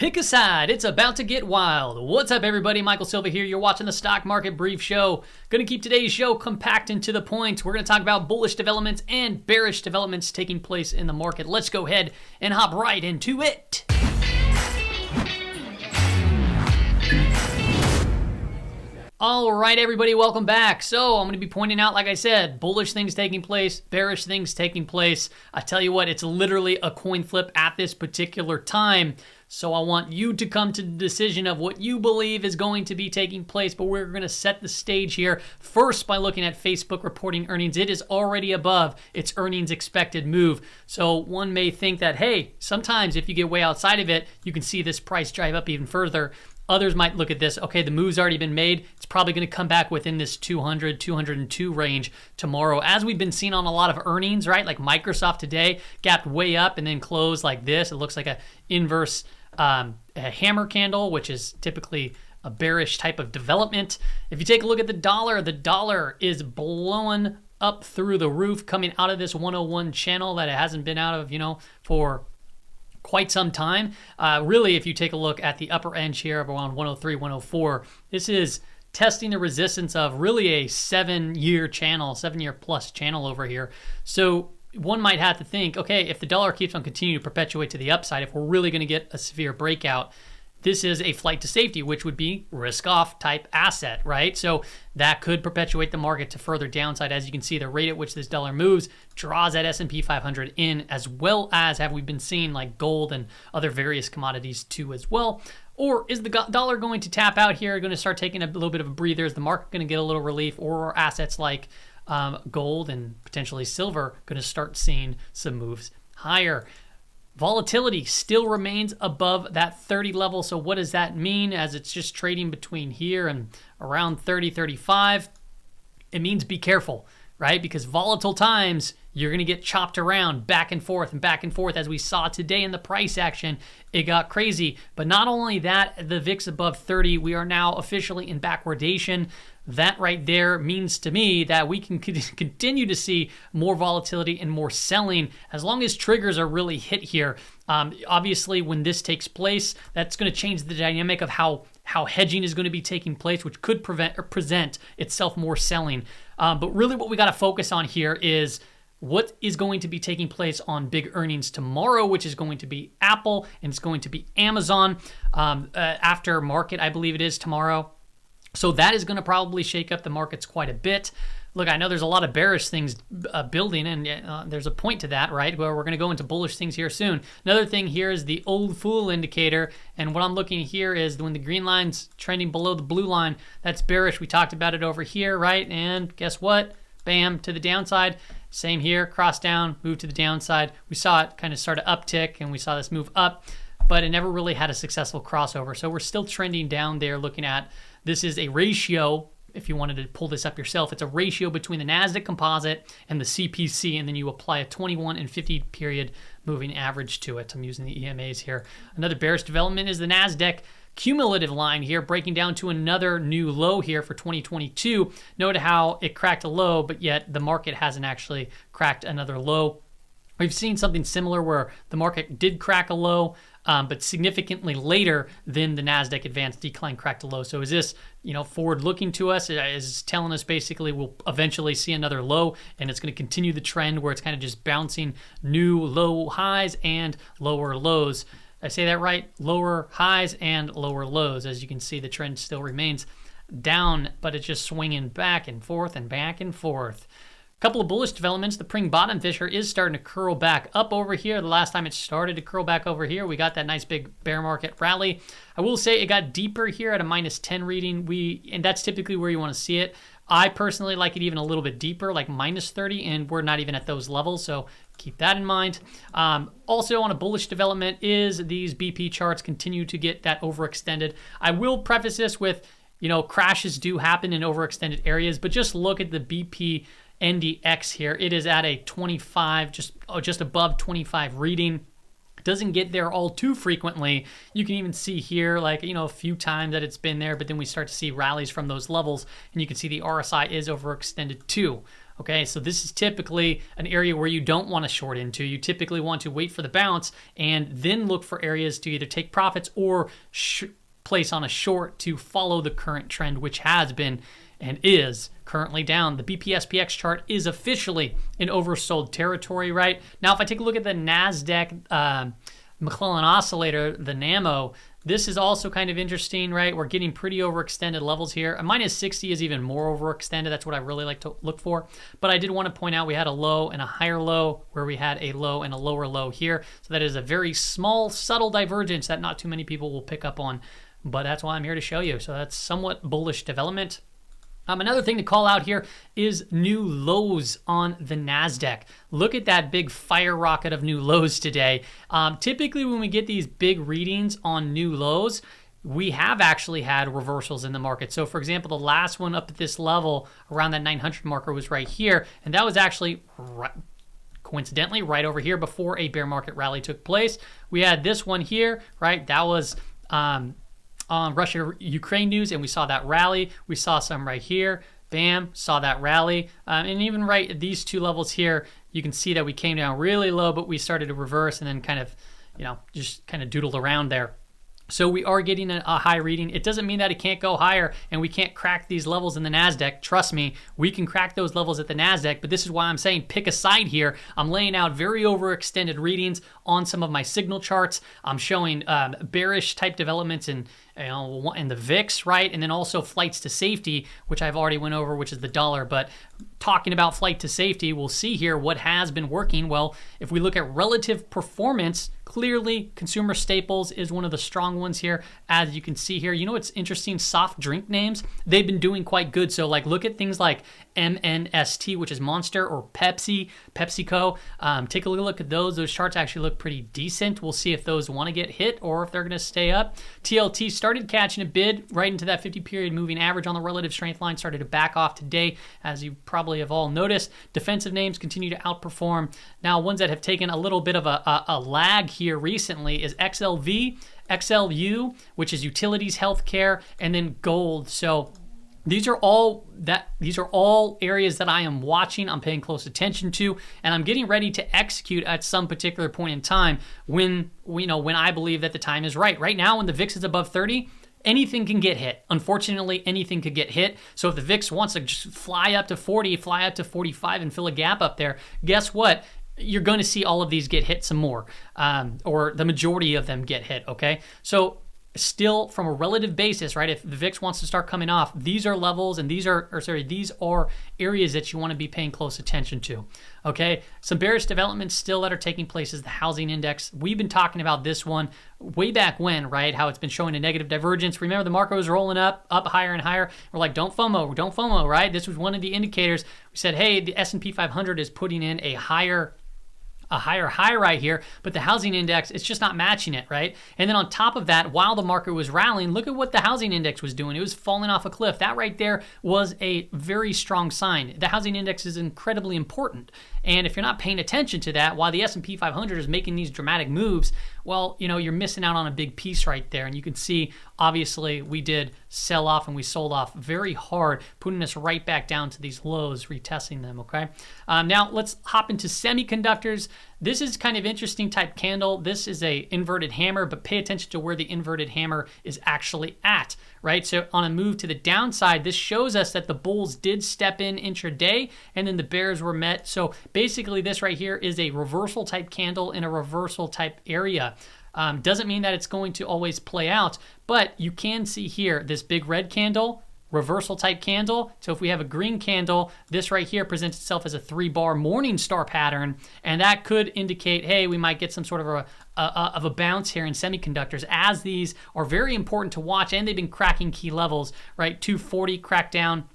Pick a side, it's about to get wild. What's up everybody, Michael Silva here. You're watching the Stock Market Brief Show. Gonna keep today's show compact and to the point. We're gonna talk about bullish developments and bearish developments taking place in the market. Let's go ahead and hop right into it. All right, everybody, welcome back. So I'm going to be pointing out, like I said, bullish things taking place, bearish things taking place. I tell you what, it's literally a coin flip at this particular time. So I want you to come to the decision of what you believe is going to be taking place, but we're going to set the stage here first by looking at Facebook reporting earnings. It is already above its earnings expected move. So one may think that, hey, sometimes if you get way outside of it, you can see this price drive up even further. Others might look at this, okay, the move's already been made. It's probably going to come back within this 200, 202 range tomorrow. As we've been seeing on a lot of earnings, right? Like Microsoft today gapped way up and then closed like this. It looks like a inverse a hammer candle, which is typically a bearish type of development. If you take a look at the dollar is blowing up through the roof, coming out of this 101 channel that it hasn't been out of, for quite some time. Really, if you take a look at the upper edge here of around 103, 104, this is testing the resistance of really a 7-year channel, 7-year plus channel over here. So one might have to think, okay, if the dollar keeps on continuing to perpetuate to the upside, if we're really going to get a severe breakout, this is a flight to safety, which would be risk-off type asset, right? So that could perpetuate the market to further downside. As you can see, the rate at which this dollar moves draws that S&P 500 in, as well as have we been seeing like gold and other various commodities too as well. Or is the dollar going to tap out here, going to start taking a little bit of a breather? Is the market going to get a little relief? Or are assets like gold and potentially silver going to start seeing some moves higher? Volatility still remains above that 30 level. So what does that mean as it's just trading between here and around 30, 35? It means be careful, right? Because volatile times, you're going to get chopped around back and forth as we saw today in the price action. It got crazy. But not only that, the VIX above 30, we are now officially in backwardation. That right there means to me that we can continue to see more volatility and more selling as long as triggers are really hit here. Obviously, when this takes place, that's going to change the dynamic of how hedging is going to be taking place, which could present itself more selling. But really what we got to focus on here is what is going to be taking place on big earnings tomorrow, which is going to be Apple and it's going to be Amazon after market, I believe it is tomorrow. So that is going to probably shake up the markets quite a bit. Look, I know there's a lot of bearish things building, and there's a point to that, right? Where we're going to go into bullish things here soon. Another thing here is the old fool indicator, and what I'm looking here is when the green line's trending below the blue line, that's bearish. We talked about it over here, right? And guess what? Bam, to the downside. Same here, cross down, move to the downside. We saw it kind of start to uptick, and we saw this move up, but it never really had a successful crossover. So we're still trending down there looking at, this is a ratio, if you wanted to pull this up yourself, it's a ratio between the Nasdaq composite and the CPC, and then you apply a 21 and 50 period moving average to it. I'm using the EMAs here. Another bearish development is the Nasdaq cumulative line here, breaking down to another new low here for 2022. Note how it cracked a low, but yet the market hasn't actually cracked another low. We've seen something similar where the market did crack a low, but significantly later than the Nasdaq advanced decline cracked a low. So is this, forward looking to us? Is telling us basically we'll eventually see another low, and it's going to continue the trend where it's kind of just bouncing new low highs and lower lows. Did I say that right? Lower highs and lower lows. As you can see, the trend still remains down, but it's just swinging back and forth and back and forth. Couple of bullish developments. The Pring bottom fisher is starting to curl back up over here. The last time it started to curl back over here, we got that nice big bear market rally. I will say it got deeper here at a -10 reading. And that's typically where you want to see it. I personally like it even a little bit deeper, like -30, and we're not even at those levels, so keep that in mind. Also on a bullish development is these BP charts continue to get that overextended. I will preface this with, crashes do happen in overextended areas, but just look at the BP NDX here. It is at a 25, just above 25 reading. Doesn't get there all too frequently. You can even see here, a few times that it's been there, but then we start to see rallies from those levels, and you can see the RSI is overextended too. Okay, so this is typically an area where you don't want to short into. You typically want to wait for the bounce and then look for areas to either take profits or place on a short to follow the current trend, which has been and is currently down. The BP/SPX chart is officially in oversold territory right now. If I take a look at the Nasdaq Mcclellan Oscillator, the NAMO, this is also kind of interesting, right? We're getting pretty overextended levels here. A minus 60 is even more overextended. That's what I really like to look for. But I did want to point out we had a low and a higher low where we had a low and a lower low here. So that is a very small, subtle divergence that not too many people will pick up on. But that's why I'm here to show you. So that's somewhat bullish development. Another thing to call out here is new lows on the Nasdaq. Look at that big fire rocket of new lows today. Typically when we get these big readings on new lows, we have actually had reversals in the market. So for example, the last one up at this level around that 900 marker was right here. And that was actually coincidentally right over here before a bear market rally took place. We had this one here, right? That was on Russia-Ukraine news, and we saw that rally. We saw some right here. Bam, saw that rally. And even right at these two levels here, you can see that we came down really low, but we started to reverse and then kind of, just kind of doodled around there. So we are getting a high reading. It doesn't mean that it can't go higher and we can't crack these levels in the Nasdaq. Trust me, we can crack those levels at the Nasdaq, but this is why I'm saying pick a side here. I'm laying out very overextended readings on some of my signal charts. I'm showing bearish type developments in the VIX, right? And then also flights to safety, which I've already went over, which is the dollar. But talking about flight to safety, we'll see here what has been working. Well, if we look at relative performance, clearly consumer staples is one of the strong ones here. As you can see here, what's interesting? Soft drink names, they've been doing quite good. So like look at things like MNST, which is Monster, or Pepsi, PepsiCo. Take a look at those. Those charts actually look pretty decent. We'll see if those want to get hit or if they're going to stay up. TLT started catching a bid right into that 50-period moving average on the relative strength line, started to back off today, as you probably have all noticed. Defensive names continue to outperform. Now, ones that have taken a little bit of a lag here recently is XLV, XLU, which is utilities, healthcare, and then gold. So these are all areas that I am watching, I'm paying close attention to, and I'm getting ready to execute at some particular point in time when I believe that the time is right. Right now, when the VIX is above 30, anything can get hit. Unfortunately, anything could get hit. So if the VIX wants to just fly up to 40, fly up to 45 and fill a gap up there, guess what? You're going to see all of these get hit some more, or the majority of them get hit, okay? So still, from a relative basis, right, if the VIX wants to start coming off, these are levels and these are areas that you want to be paying close attention to, okay? Some bearish developments still that are taking place is the housing index. We've been talking about this one way back when, right, how it's been showing a negative divergence. Remember, the market was rolling up higher and higher. We're like, don't FOMO, right? This was one of the indicators. We said, hey, the S&P 500 is putting in a higher high right here, but the housing index, it's just not matching it, right? And then on top of that, while the market was rallying, look at what the housing index was doing. It was falling off a cliff. That right there was a very strong sign. The housing index is incredibly important. And if you're not paying attention to that, while the S&P 500 is making these dramatic moves, well, you're missing out on a big piece right there. And you can see, obviously, we did sell off and we sold off very hard, putting us right back down to these lows, retesting them, okay? Now, let's hop into semiconductors. This is kind of interesting type candle. This is a inverted hammer, but pay attention to where the inverted hammer is actually at, right? So on a move to the downside, this shows us that the bulls did step in intraday and then the bears were met. So basically this right here is a reversal type candle in a reversal type area. Doesn't mean that it's going to always play out, but you can see here this big red candle, reversal type candle. So if we have a green candle, this right here presents itself as a 3-bar morning star pattern, and that could indicate, hey, we might get some sort of a bounce here in semiconductors, as these are very important to watch and they've been cracking key levels, right? 240 crackdown.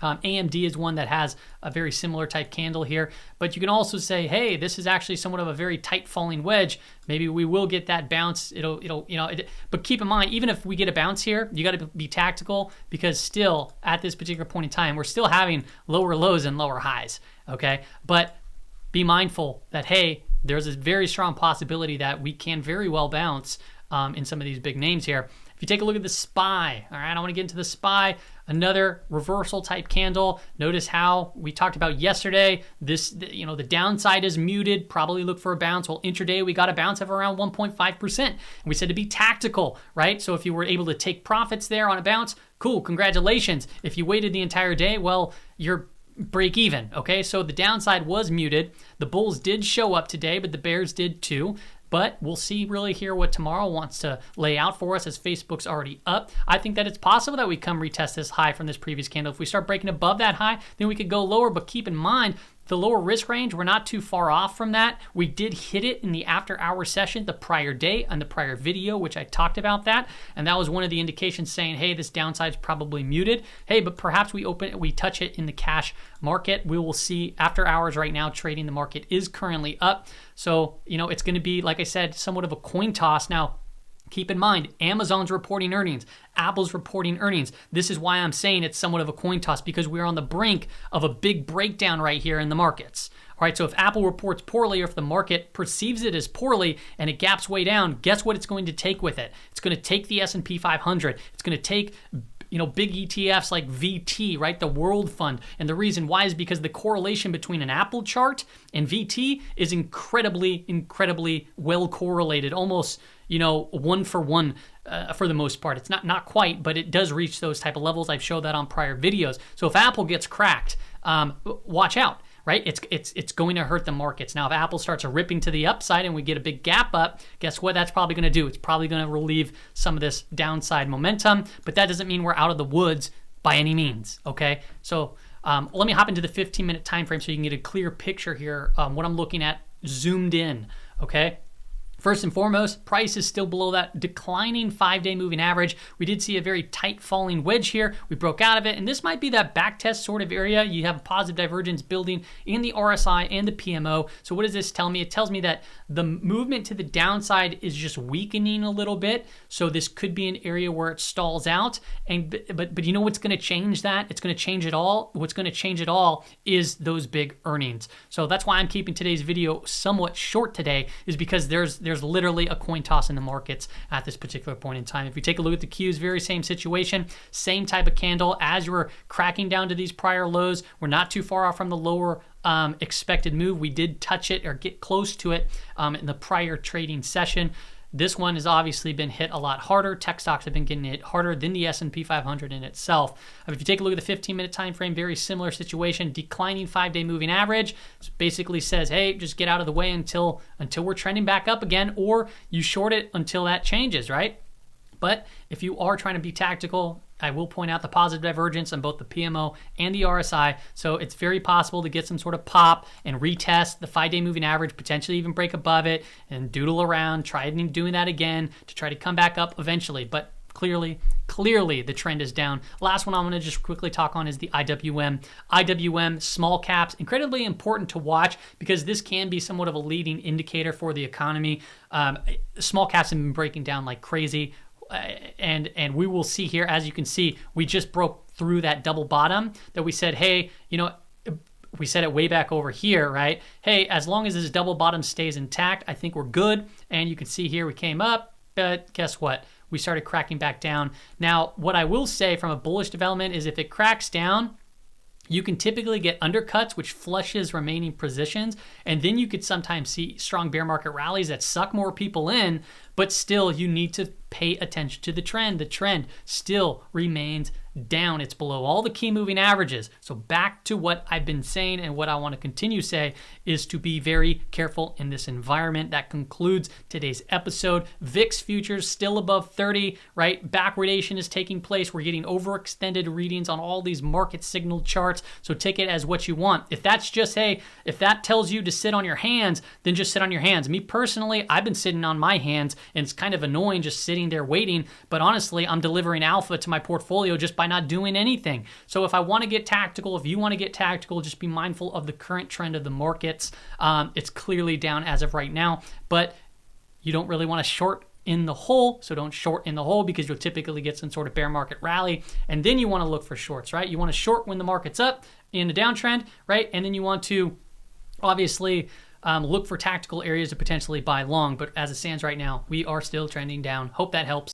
AMD is one that has a very similar type candle here, but you can also say, hey, this is actually somewhat of a very tight falling wedge. Maybe we will get that bounce. But keep in mind, even if we get a bounce here, you got to be tactical, because still at this particular point in time, we're still having lower lows and lower highs, okay? But be mindful that, hey, there's a very strong possibility that we can very well bounce in some of these big names here. If you take a look at the SPY, all right, I want to get into the SPY, another reversal type candle. Notice how we talked about yesterday, this, you know, the downside is muted, probably look for a bounce. Well, intraday, we got a bounce of around 1.5%. And we said to be tactical, right? So if you were able to take profits there on a bounce, cool, congratulations. If you waited the entire day, well, you're break even, okay? So the downside was muted. The bulls did show up today, but the bears did too. But we'll see really here what tomorrow wants to lay out for us as Facebook's already up. I think that it's possible that we come retest this high from this previous candle. If we start breaking above that high, then we could go lower. But keep in mind, the lower risk range, we're not too far off from that. We did hit it in the after hour session the prior day on the prior video, which I talked about that. And that was one of the indications saying, hey, this downside's probably muted. Hey, but perhaps we touch it in the cash market. We will see after hours right now trading. The market is currently up. So, you know, it's going to be, like I said, somewhat of a coin toss. Now, keep in mind, Amazon's reporting earnings, Apple's reporting earnings. This is why I'm saying it's somewhat of a coin toss, because we're on the brink of a big breakdown right here in the markets. All right, so if Apple reports poorly, or if the market perceives it as poorly and it gaps way down, guess what it's going to take with it? It's going to take the S&P 500. It's going to take, you know, big ETFs like VT, right? The World Fund. And the reason why is because the correlation between an Apple chart and VT is incredibly, incredibly well correlated, almost, you know, one for one for the most part. It's not quite, but it does reach those type of levels. I've showed that on prior videos. So if Apple gets cracked, watch out. Right? It's going to hurt the markets. Now, if Apple starts ripping to the upside and we get a big gap up, guess what that's probably going to do? It's probably going to relieve some of this downside momentum, but that doesn't mean we're out of the woods by any means, okay? So let me hop into the 15-minute time frame so you can get a clear picture here, what I'm looking at zoomed in, okay? First and foremost, price is still below that declining 5-day moving average. We did see a very tight falling wedge here. We broke out of it, and this might be that back test sort of area. You have positive divergence building in the RSI and the PMO. So what does this tell me? It tells me that the movement to the downside is just weakening a little bit. So this could be an area where it stalls out. But you know what's going to change that? It's going to change it all. What's going to change it all is those big earnings. So that's why I'm keeping today's video somewhat short today, is because there's literally a coin toss in the markets at this particular point in time. If you take a look at the Qs, very same situation, same type of candle. As you're cracking down to these prior lows, we're not too far off from the lower expected move. We did touch it or get close to it in the prior trading session. This one has obviously been hit a lot harder. Tech stocks have been getting hit harder than the S&P 500 in itself. If you take a look at the 15-minute time frame, very similar situation. Declining 5-day moving average basically says, hey, just get out of the way until we're trending back up again, or you short it until that changes, right? But if you are trying to be tactical, I will point out the positive divergence on both the PMO and the RSI. So it's very possible to get some sort of pop and retest the 5-day moving average, potentially even break above it and doodle around, try doing that again to try to come back up eventually. But clearly the trend is down. Last one I'm going to just quickly talk on is the IWM. IWM, small caps, incredibly important to watch because this can be somewhat of a leading indicator for the economy. Small caps have been breaking down like crazy. And we will see here, as you can see, we just broke through that double bottom that we said, hey, you know, we said it way back over here, right? Hey, as long as this double bottom stays intact, I think we're good. And you can see here we came up, but guess what? We started cracking back down. Now, what I will say from a bullish development is if it cracks down, you can typically get undercuts, which flushes remaining positions, and then you could sometimes see strong bear market rallies that suck more people in, but still you need to pay attention to the trend. The trend still remains down. It's below all the key moving averages. So back to what I've been saying and what I want to continue to say is to be very careful in this environment. That concludes today's episode. VIX futures still above 30, right? Backwardation is taking place. We're getting overextended readings on all these market signal charts. So take it as what you want. If that's just, hey, if that tells you to sit on your hands, then just sit on your hands. Me personally, I've been sitting on my hands and it's kind of annoying just sitting there waiting. But honestly, I'm delivering alpha to my portfolio just by not doing anything. So if I want to get tactical, if you want to get tactical, just be mindful of the current trend of the markets. It's clearly down as of right now, but you don't really want to short in the hole, so don't short in the hole because you'll typically get some sort of bear market rally, and then you want to look for shorts, right? You want to short when the market's up in the downtrend, right? And then you want to obviously look for tactical areas to potentially buy long. But as it stands right now, we are still trending down. Hope that helps.